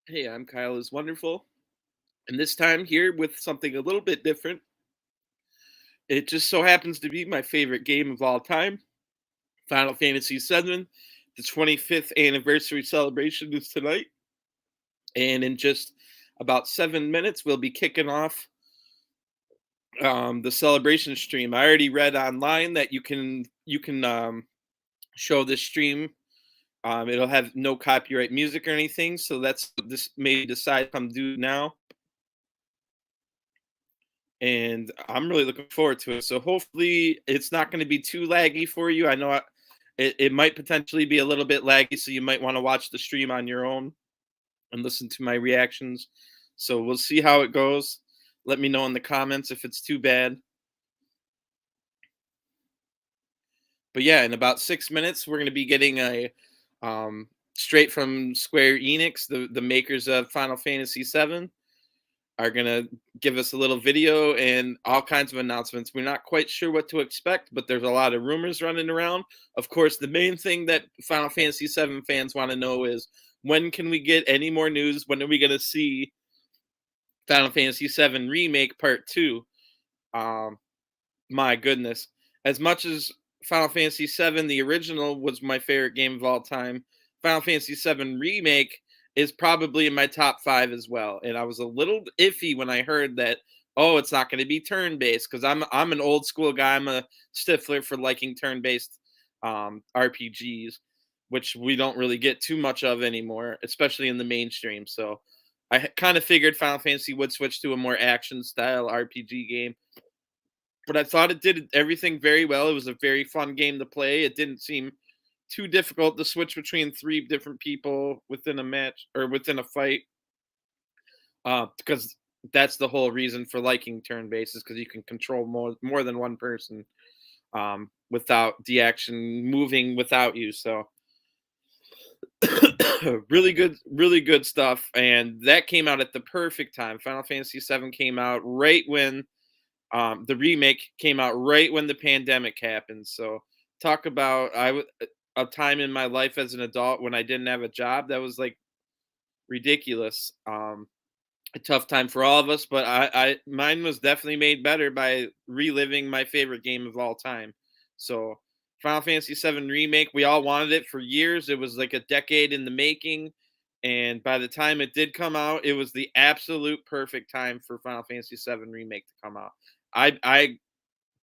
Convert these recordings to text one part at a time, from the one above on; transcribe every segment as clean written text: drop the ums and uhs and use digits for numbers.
Hey, I'm Kyle is wonderful. And this time here with something a little bit different. It just so happens to be my favorite game of all time, Final Fantasy VII. The 25th anniversary celebration is tonight. And in just about 7 minutes, we'll be kicking off the celebration stream. I already read online that you can show this stream. It'll have no copyright music or anything, so that's this may decide if I'm due now, and I'm really looking forward to it. So hopefully it's not going to be too laggy for you. I know it might potentially be a little bit laggy, so you might want to watch the stream on your own and listen to my reactions. So we'll see how it goes. Let me know in the comments if it's too bad. But yeah, in about 6 minutes, we're going to be getting a straight from Square Enix, the makers of Final Fantasy VII, are going to give us a little video and all kinds of announcements. We're not quite sure what to expect, but there's a lot of rumors running around. Of course, the main thing that Final Fantasy VII fans want to know is when can we get any more news? When are we going to see Final Fantasy VII Remake Part 2? Um, my goodness. As much as Final Fantasy VII, the original, was my favorite game of all time, Final Fantasy VII Remake is probably in my top five as well. And I was a little iffy when I heard that, oh, it's not going to be turn based because I'm an old school guy. I'm a stiffler for liking turn based RPGs, which we don't really get too much of anymore, especially in the mainstream. So I kind of figured Final Fantasy would switch to a more action style RPG game, but I thought it did everything very well. It was a very fun game to play. It didn't seem too difficult to switch between three different people within a match or within a fight. Because that's the whole reason for liking turn based is because you can control more than one person without the action moving without you. So really good stuff. And that came out at the perfect time. Final Fantasy VII came out right when the remake came out right when the pandemic happened. So talk about a time in my life as an adult when I didn't have a job that was like ridiculous. A tough time for all of us, but I mine was definitely made better by reliving my favorite game of all time. So Final Fantasy VII remake, we all wanted it for years. It was like a decade in the making, and by the time it did come out, it was the absolute perfect time for Final Fantasy VII remake to come out. I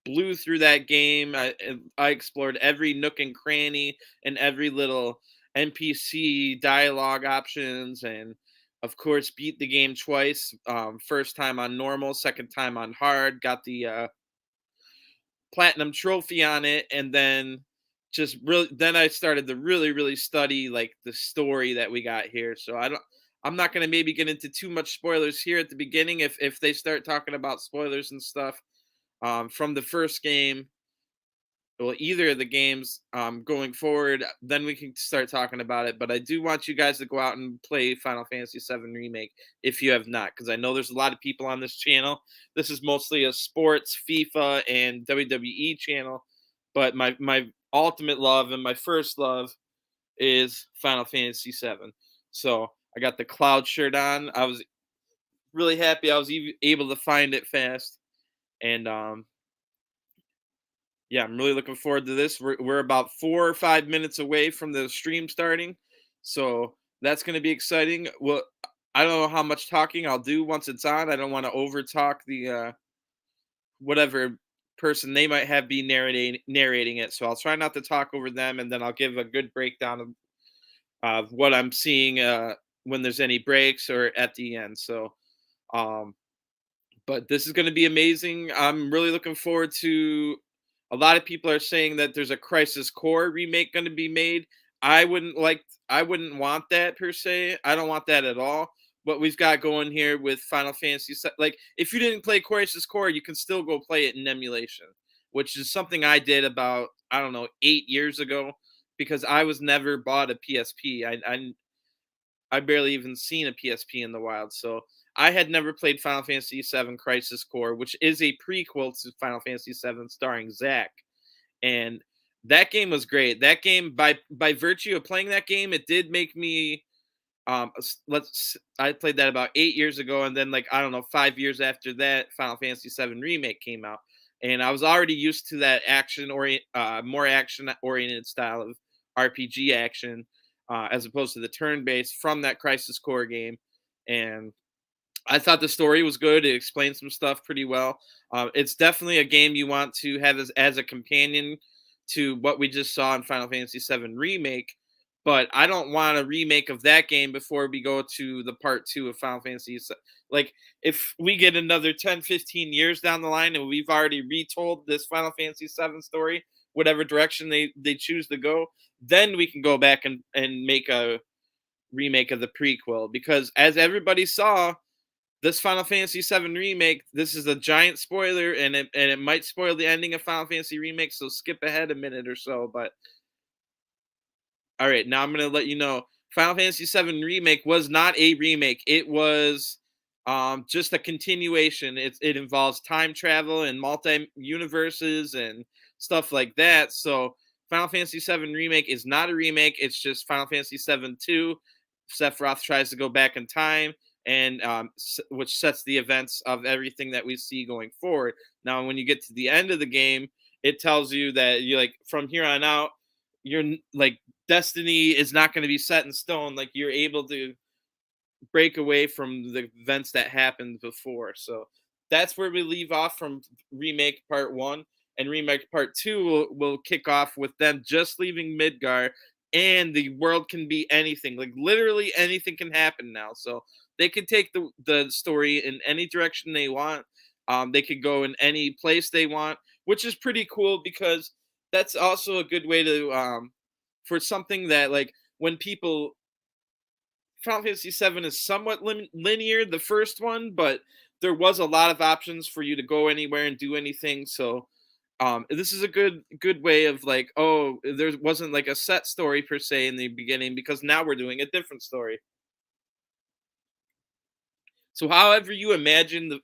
blew through that game. I explored every nook and cranny and every little NPC dialogue options, and of course beat the game twice. First time on normal, second time on hard. Got the platinum trophy on it, and then just really then I started to really study like the story that we got here. So I'm not going to maybe get into too much spoilers here at the beginning. If they start talking about spoilers and stuff from the first game, well, either of the games going forward, then we can start talking about it. But I do want you guys to go out and play Final Fantasy VII Remake if you have not, because I know there's a lot of people on this channel. This is mostly a sports, FIFA, and WWE channel, but my ultimate love and my first love is Final Fantasy VII. So I got the Cloud shirt on. I was really happy I was able to find it fast, and yeah, I'm really looking forward to this. We're about 4 or 5 minutes away from the stream starting, so that's going to be exciting. Well, I don't know how much talking I'll do once it's on. I don't want to over talk the whatever person they might have be narrating it, so I'll try not to talk over them, and then I'll give a good breakdown of what I'm seeing when there's any breaks or at the end. So, um, but this is going to be amazing. I'm really looking forward to. A lot of people are saying that there's a Crisis Core remake going to be made. I wouldn't want that per se. I don't want that at all. What we've got going here with Final Fantasy, like if you didn't play Crisis Core, you can still go play it in emulation, which is something I did about I don't know 8 years ago because I was never bought a PSP. I barely even seen a PSP in the wild. So I had never played Final Fantasy VII Crisis Core, which is a prequel to Final Fantasy VII starring Zack. And that game was great. That game, by virtue of playing that game, it did make me I played that about 8 years ago, and then like I don't know, 5 years after that, Final Fantasy VII Remake came out, and I was already used to that more action oriented style of RPG action, as opposed to the turn based from that Crisis Core game, and I thought the story was good. It explained some stuff pretty well. It's definitely a game you want to have as a companion to what we just saw in Final Fantasy VII Remake. But I don't want a remake of that game before we go to the part two of Final Fantasy. Like, if we get another 10, 15 years down the line and we've already retold this Final Fantasy VII story, whatever direction they choose to go, then we can go back and make a remake of the prequel. Because as everybody saw, this Final Fantasy VII Remake, this is a giant spoiler, and it might spoil the ending of Final Fantasy Remake, so skip ahead a minute or so. But all right, now I'm gonna let you know. Final Fantasy VII Remake was not a remake. It was just a continuation. It involves time travel and multi universes and stuff like that. So Final Fantasy VII Remake is not a remake. It's just Final Fantasy VII 2. Sephiroth tries to go back in time, and which sets the events of everything that we see going forward. Now, when you get to the end of the game, it tells you that you like from here on out, you're like destiny is not going to be set in stone. Like you're able to break away from the events that happened before. So that's where we leave off from remake part one, and remake part two will kick off with them just leaving Midgar, and the world can be anything. Like literally anything can happen now. So they could take the story in any direction they want. They could go in any place they want, which is pretty cool because that's also a good way to for something that like when people Final Fantasy VII is somewhat linear, the first one, but there was a lot of options for you to go anywhere and do anything. So this is a good way of like, oh, there wasn't like a set story per se in the beginning because now we're doing a different story. So however you imagine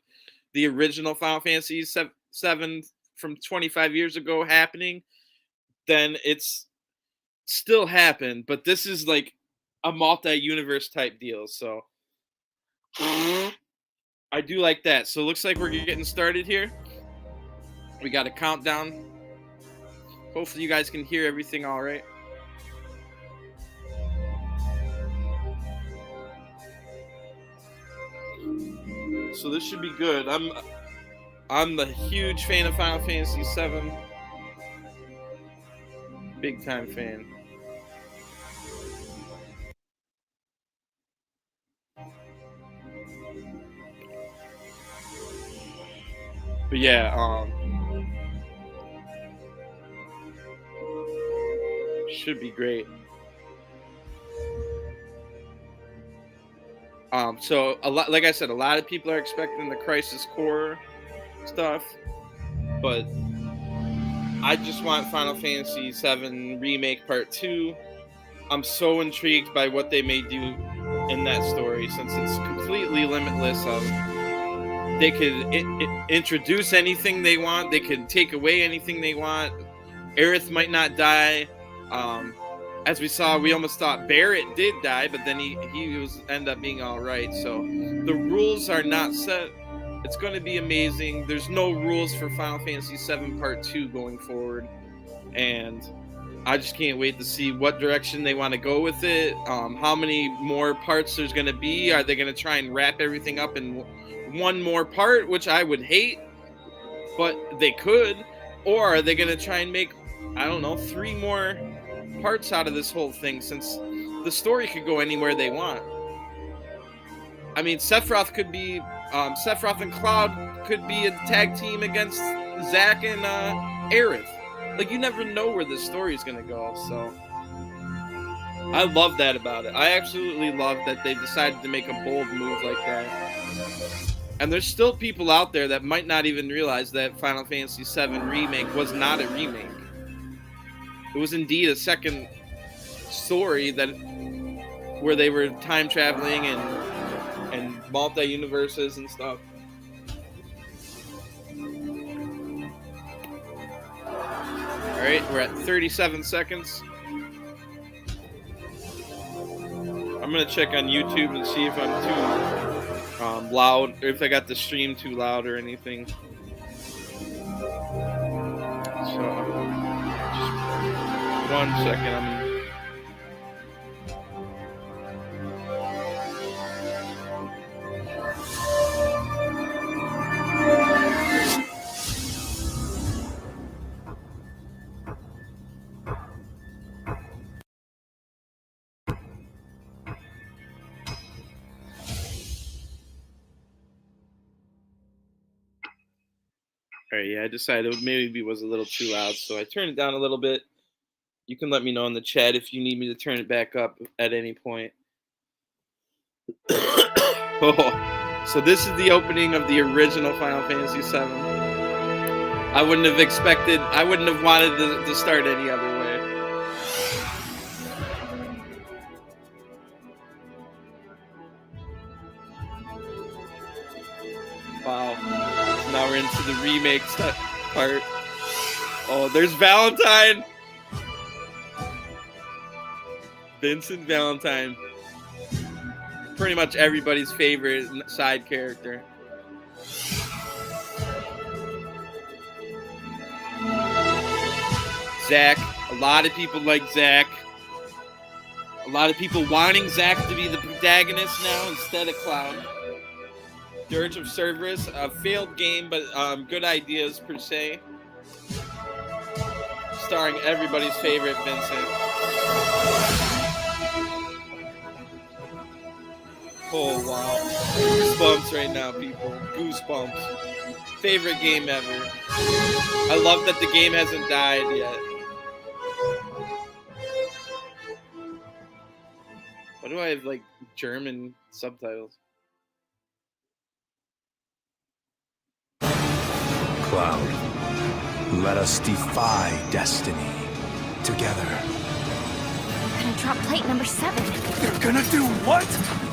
the original Final Fantasy VII from 25 years ago happening, then it's still happened, but this is like a multi-universe type deal. So I do like that. So it looks like we're getting started here. We got a countdown. Hopefully you guys can hear everything all right. So this should be good. I'm a huge fan of Final Fantasy VII. Big time fan. But yeah, should be great. So a lot, like I said, a lot of people are expecting the Crisis Core stuff, but I just want Final Fantasy VII Remake Part 2. I'm so intrigued by what they may do in that story since it's completely limitless of they could introduce anything they want, they could take away anything they want. Aerith might not die. As we saw, we almost thought Barrett did die, but then he was end up being all right. So the rules are not set. It's going to be amazing. There's no rules for Final Fantasy VII Part 2 going forward, and I just can't wait to see what direction they want to go with it. How many more parts there's going to be? Are they going to try and wrap everything up in one more part, which I would hate, but they could? Or are they going to try and make, I don't know, 3 more parts out of this whole thing, since the story could go anywhere they want? I mean, Sephiroth and Cloud could be a tag team against Zack and Aerith. Like, you never know where this story is going to go, so I love that about it. I absolutely love that they decided to make a bold move like that. And there's still people out there that might not even realize that Final Fantasy VII Remake was not a remake. It was indeed a second story where they were time traveling and multi-universes and stuff. Alright, we're at 37 seconds. I'm gonna check on YouTube and see if I'm too loud, or if I got the stream too loud or anything. So, just 1 second. All right, yeah, I decided maybe it was a little too loud, so I turned it down a little bit. You can let me know in the chat if you need me to turn it back up at any point. Oh, so this is the opening of the original Final Fantasy VII. I wouldn't have wanted to start any other way. Wow. So now we're into the remake part. Oh, there's Valentine. Vincent Valentine. Pretty much everybody's favorite side character. Zack. A lot of people like Zack. A lot of people wanting Zack to be the protagonist now instead of Cloud. Dirge of Cerberus, a failed game, but good ideas per se. Starring everybody's favorite Vincent. Oh wow. Goosebumps right now, people. Goosebumps. Favorite game ever. I love that the game hasn't died yet. Why do I have like German subtitles? Cloud, let us defy destiny together. We're gonna drop plate number 7. You're gonna do what?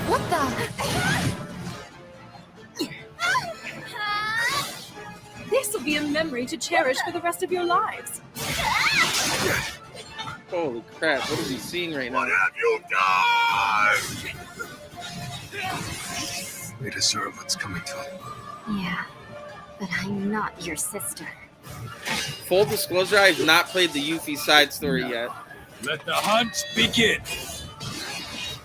What the? This will be a memory to cherish for the rest of your lives. Holy crap, what are we seeing right now? What have you done? We deserve what's coming to them. Yeah, but I'm not your sister. Full disclosure, I have not played the Yuffie side story yet. Let the hunt begin.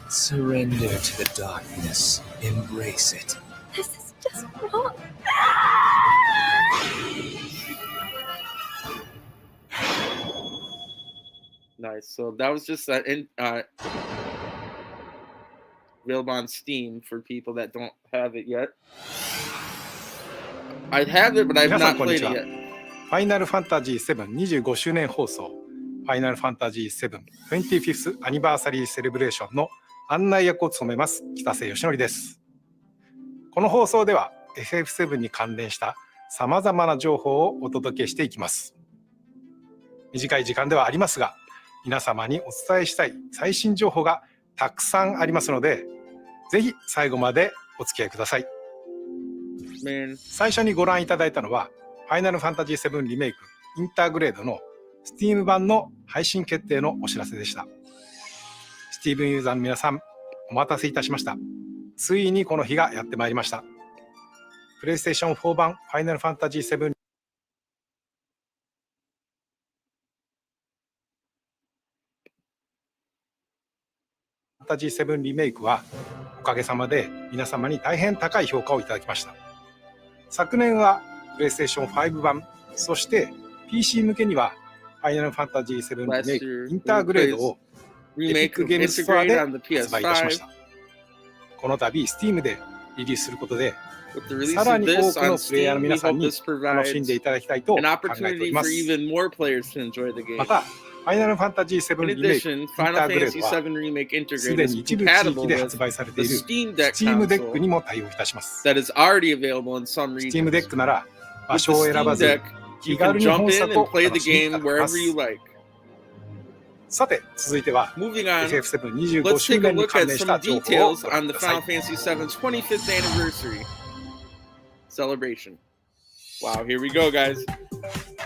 Surrender to the darkness. Embrace it. This is just wrong. Nice. So that was just available on Steam for people that don't have it yet. I have it, but I've not played it yet. ファイナルファンタジー7 25周年放送ファイナルファンタジー7 25th アニバーサリーセレブレーションの案内役を務めます北瀬義則です。この放送では FF7 に関連したさまざまな情報をお届けしていきます。短い時間ではありますが、皆様にお伝えしたい最新情報がたくさんありますので、ぜひ最後までお付き合いください。最初にご覧いただいたのはファイナルファンタジー7リメイクインターグレードの Steam 版の配信決定のお知らせでした。Steam ユーザーの皆さん、お待たせいたしました。ついにこの日がやってまいりました。PlayStation 4版ファイナルファンタジー7ファンタジー7リメイクはおかげさまで皆様に大変高い評価をいただきました。昨年はPlayStation 5版、そして PC 向けにはファイナルファンタジー7リメイクインターグレードをエピックゲームストアで発売いたしました。この度 Steam でリリースすることで、さらに多くのプレイヤーの皆さんに楽しんでいただきたいと考えております。また、ファイナルファンタジー7リメイクインターグレードはすでに一部地域で発売されている Steam Deck にも対応いたします。Steam Deck なら場所を選ばず気軽に本作を楽しみいただけます。さて、続いては FF7 25周年に関連した情報をご覧ください。Celebration. Wow, here we go, guys.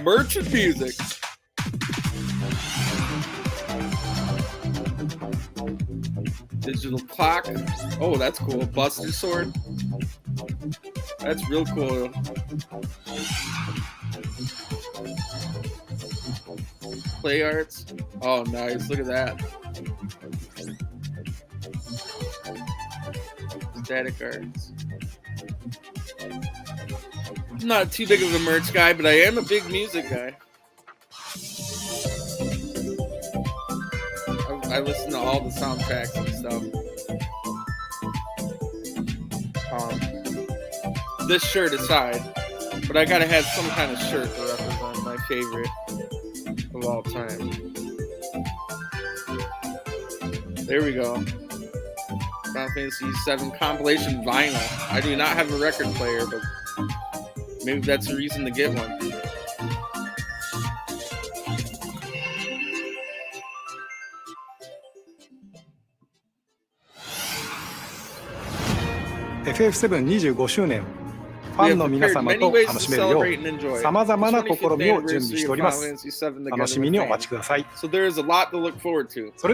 Merchant music. Digital clock. Oh, that's cool. Buster sword. That's real cool. Play arts. Oh, nice. Look at that. Static arts. I'm not too big of a merch guy, but I am a big music guy. I listen to all the soundtracks and stuff. This shirt aside, but I gotta have some kind of shirt to represent my favorite of all time. There we go. Final Fantasy VII compilation vinyl. I do not have a record player, but maybe that's a reason to get one. FF725 周年、ファンの皆様と楽しめるよう、さまざまな試みを準備しております。楽しみにお待ちください。それで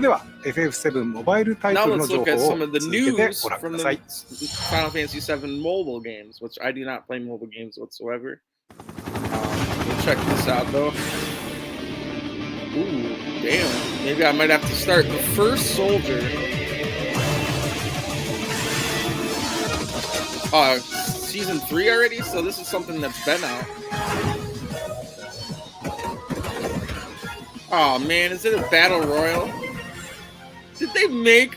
は FF7 モバイルタイトルの情報を続けてご覧ください。Final Fantasy VII mobile games, which I do not play mobile games whatsoever. We'll check this out though. Ooh, damn. Maybe I might have to start the first soldier. Season 3 already? So this is something that's been out. Oh man, is it a battle royal? Did they make...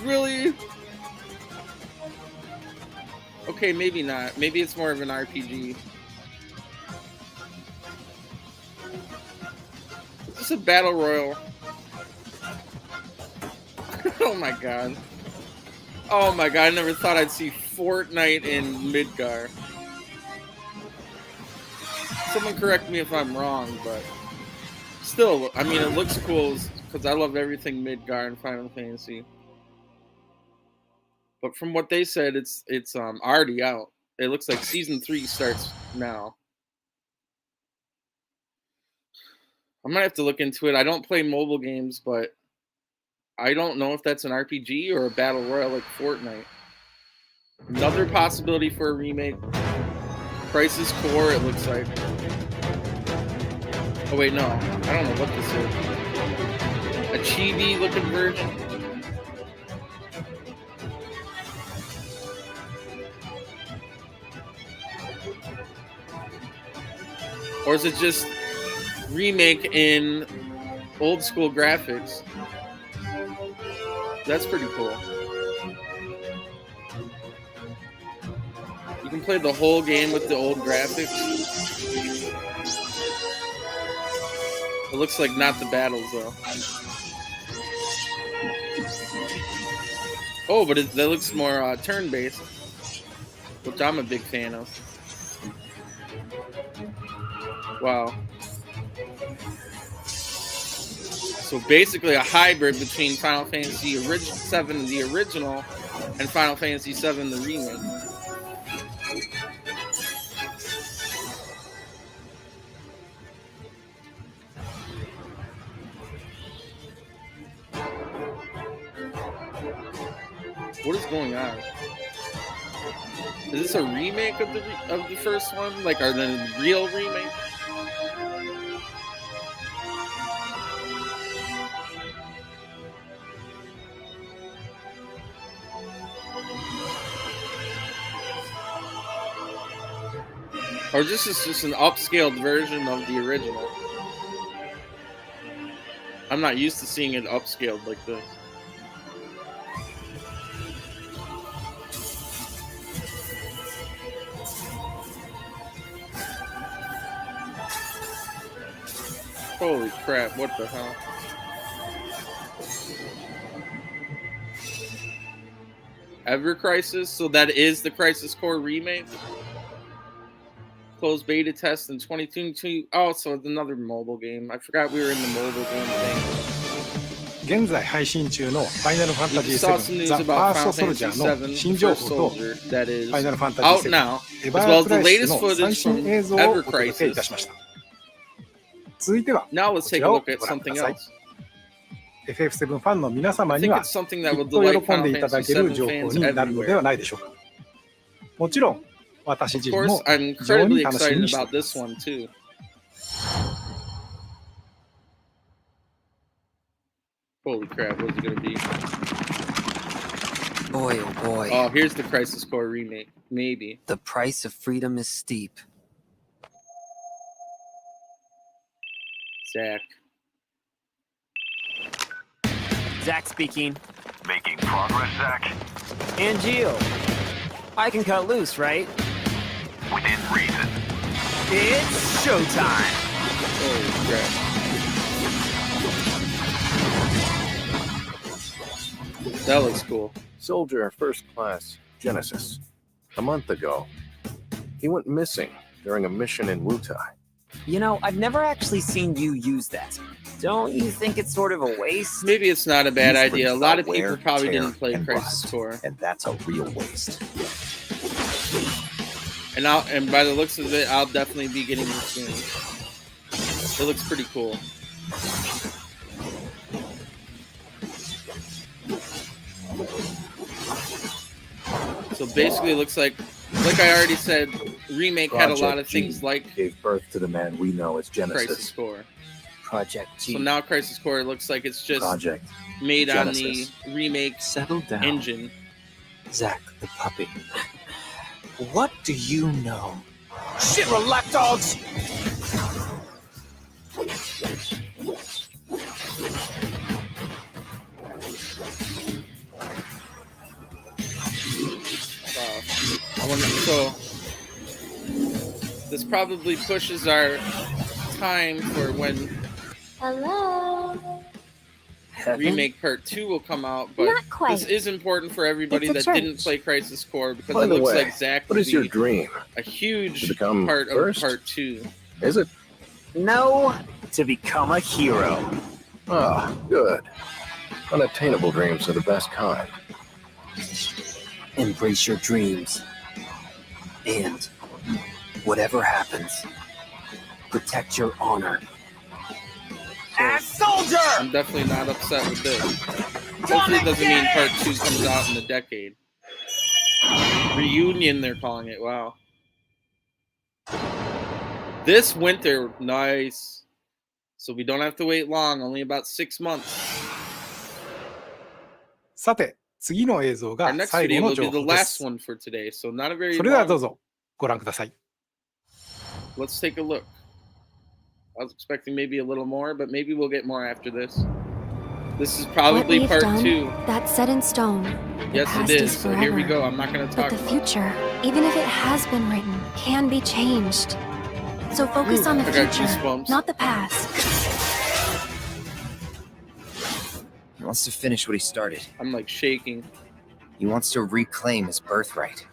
Really? Okay, maybe not. Maybe it's more of an RPG. Is this a battle royal? Oh my god. Oh my god, I never thought I'd see Fortnite in Midgar. Someone correct me if I'm wrong, but still, I mean, it looks cool because I love everything Midgar and Final Fantasy. But from what they said, it's already out. It looks like Season 3 starts now. I might have to look into it. I don't play mobile games, but I don't know if that's an RPG or a battle royale like Fortnite. Another possibility for a remake. Crisis Core, it looks like. Oh wait, no. I don't know what this is. A chibi looking version. Or is it just remake in old school graphics? That's pretty cool. You can play the whole game with the old graphics. It looks like not the battles though. Oh, but that looks more turn-based, which I'm a big fan of. Wow. So basically a hybrid between Final Fantasy VII, the original, and Final Fantasy VII, the remake. What is going on? Is this a remake of the first one? Like, are they a real remake? Or this is just an upscaled version of the original. I'm not used to seeing it upscaled like this. Holy crap, what the hell? Ever Crisis? So that is the Crisis Core remake? Closed beta test in 2022. Oh, so it's another mobile game. I forgot we were in the mobile game thing. 現在配信中のファイナルファンタジー7ザ・ファーストソルジャーの新情報とファイナルファンタジー7エバークライスの最新映像をお届けいたしました。続いてはこちらをご覧ください。FF7 ファンの皆様 I に think は it's something き that っ will と delight 喜ん Final でいただ Fantasy ける VII 情報 fans になるのでは everywhere. ないでしょうか。もちろん私 Of 自身 course, も I'm 非常に incredibly 楽しみ excited にしてお about りま this す。 one too. Holy crap, what is it gonna be? Boy, oh boy. Oh, here's the Crisis Core remake. Maybe. The price of freedom is steep. Zach. Zach speaking. Making progress, Zach. And Gio. I can cut loose, right? Within reason. It's showtime! Holy crap. That looks cool. Soldier First Class, Genesis. A month ago, he went missing during a mission in Wutai. You know, I've never actually seen you use that. Don't you think it's sort of a waste? Maybe it's not a bad Use idea. A for lot of wear, people probably tear, didn't play and Crisis rust. Core. And that's a real waste. And by the looks of it, I'll definitely be getting this soon. It looks pretty cool. So basically, it looks like I already said, remake had a lot of Project things G like gave birth to the man we know as Crisis Genesis. Core. Project G. So now Crisis Core looks like it's just Project made Genesis. on the remake Settle down. engine. Zach the puppy. What do you know? Shit, lapdogs! I wonder, so this probably pushes our time for when Hello. Heaven? remake part 2 will come out, but Not quite. this is important for everybody It's that a didn't church. play Crisis Core because By it the looks way, like Zack what will is your be dream? a huge To become part of first? part 2. Is it? No, to become a hero. Ah, good. Unattainable dreams are the best kind. Embrace your dreams. And whatever happens, protect your honor. As soldier! I'm definitely not upset with this. Hopefully it doesn't mean part 2 comes out in the decade. Reunion, they're calling it. Wow. This winter, nice. So we don't have to wait long, only about 6 months. さて次の映像 Our が next 最 video 後の will be 情 the 報で last す。 one for today, so not a very それではどう long. ぞご覧ください。 Let's take a look. I was expecting maybe a little more, but maybe we'll get more after this. This is What probably we've part done, 2. that's set in stone. The Yes, past it is. So here we forever. go. I'm not going to But talk the about it. future, even if it has been written, can be changed. So focus on the I got future, goosebumps. not the past. He wants to finish what he started. I'm like shaking. He wants to reclaim his birthright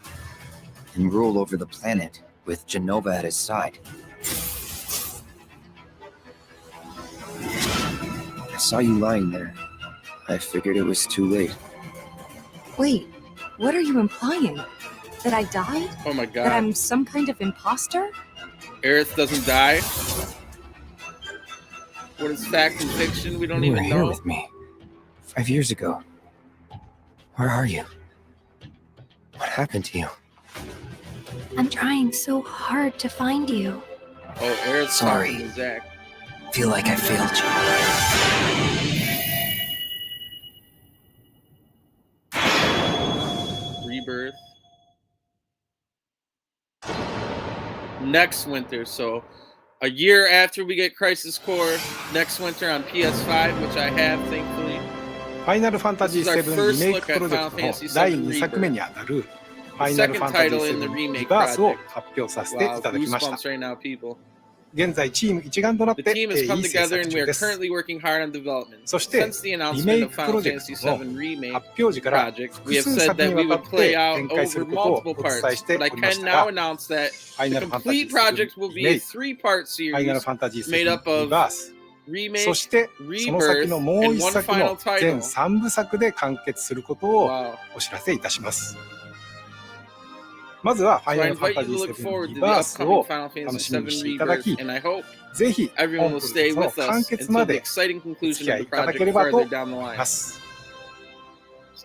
and rule over the planet with Genova at his side. I saw you lying there. I figured it was too late. Wait, what are you implying? That I died? Oh my That god. I'm some kind of imposter? Aerith doesn't die? What is fact and fiction? We don't You were even here know. with me 5 years ago. Where are you? What happened to you? I'm trying so hard to find you. Oh, Aerith's Sorry. talking to Zack. Feel like I failed you. Rebirth. Next winter, so a year after we get Crisis Core, next winter on PS5, which I have, thankfully. ファイナルファンタジー This is our 7 first リメイクプロジェクト look at Final Fantasy の第 VII 2作目にあたるファイ The ナルフ second ァンタジ title ー in the 7 リ remake バースを project. 発表させてい Wow, ただきました。 goosebumps right now, people. 現在チーム一丸となっ The て team has い come い制 together 作 and we 中 are です。 currently working hard on development. そして Since the リ announcement メイ of クプロ Final ジェク Fantasy トの VII Remake 発表時から project, 複 we have 数 said 作 that に we わた would っ play て out 展開す over ることを multiple お伝え parts, して but I おりまし can た now が、 announce that ファイナ the ルファンタジ complete ー7 project will リ be メ a イク、 3-part ファイナル series ファンタジー made 7 up リ of バース、そ remake, してその先のもう rebirth, 一 and one 作 final の全 title. 3部作で完結することを Wow. お知らせいたします。まずはファイ So ナ I ルファン invite タ you ジ to ー look 7 forward リ to the バース upcoming を Final 楽 Fantasy しみに VII していただ Rebirth, き、 and I hope ぜひ everyone 本 will プロ stay ジェクトの with 完 us 結 until ま the で exciting お conclusion 付き合 of い the いただけ project れば farther と down the 思い line. ます。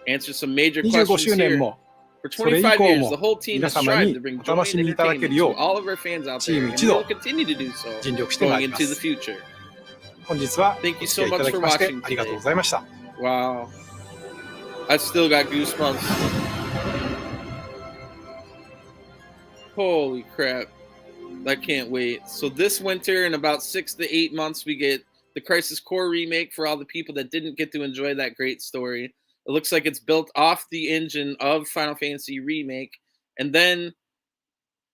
Answer some major 25 questions 周年 here. も For それ以25降 years, も the whole team 皆 has 様 strived に to bring お joy 楽し and みいただけ entertainment るよ to all of our fans out うチー there, ム and 一 we 同 will continue to do so 尽力してま going いりま into the す。 future. 本日は Thank お you 付き so 合いいた much だき for まして watching ありがとう today. ございました。 Wow. I still got goosebumps. Holy crap. I can't wait. So this winter, in about 6 to 8 months, we get the Crisis Core remake for all the people that didn't get to enjoy that great story. It looks like it's built off the engine of Final Fantasy Remake. And then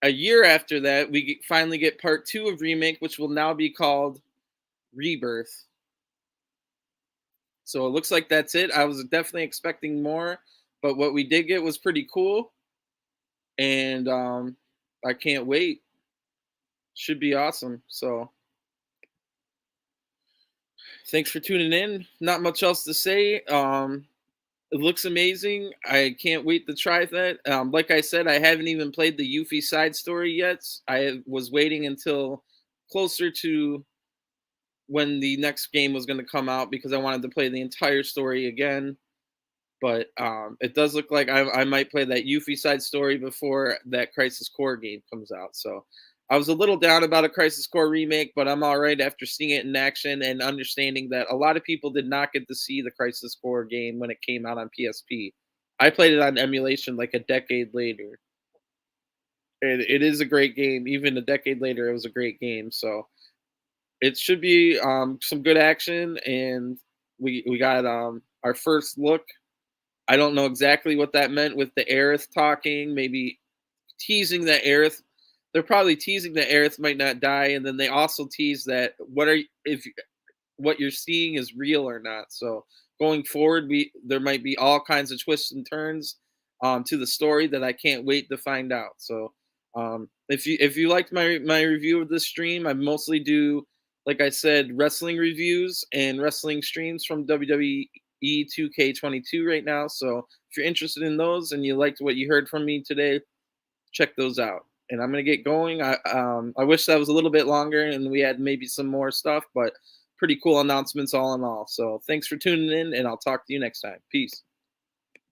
a year after that, we finally get part 2 of Remake, which will now be called Rebirth. So it looks like that's it. I was definitely expecting more, but what we did get was pretty cool. And I can't wait. Should be awesome. So thanks for tuning in. Not much else to say. It looks amazing. I can't wait to try that. Like I said, I haven't even played the Yuffie side story yet. I was waiting until closer to when the next game was going to come out because I wanted to play the entire story again. But it does look like I might play that Yuffie side story before that Crisis Core game comes out. So I was a little down about a Crisis Core remake, but I'm all right after seeing it in action and understanding that a lot of people did not get to see the Crisis Core game when it came out on PSP. I played it on emulation like a decade later. It is a great game. Even a decade later, it was a great game. So it should be some good action, and we got our first look. I don't know exactly what that meant with the Aerith talking, maybe teasing that Aerith. They're probably teasing that Aerith might not die, and then they also tease that if what you're seeing is real or not. So going forward, there might be all kinds of twists and turns to the story that I can't wait to find out. So if you liked my review of this stream, I mostly do, like I said, wrestling reviews and wrestling streams from WWE 2K22 right now. So if you're interested in those and you liked what you heard from me today, check those out. And I'm gonna get going. I wish that was a little bit longer and we had maybe some more stuff, but pretty cool announcements all in all. So thanks for tuning in, and I'll talk to you next time. Peace.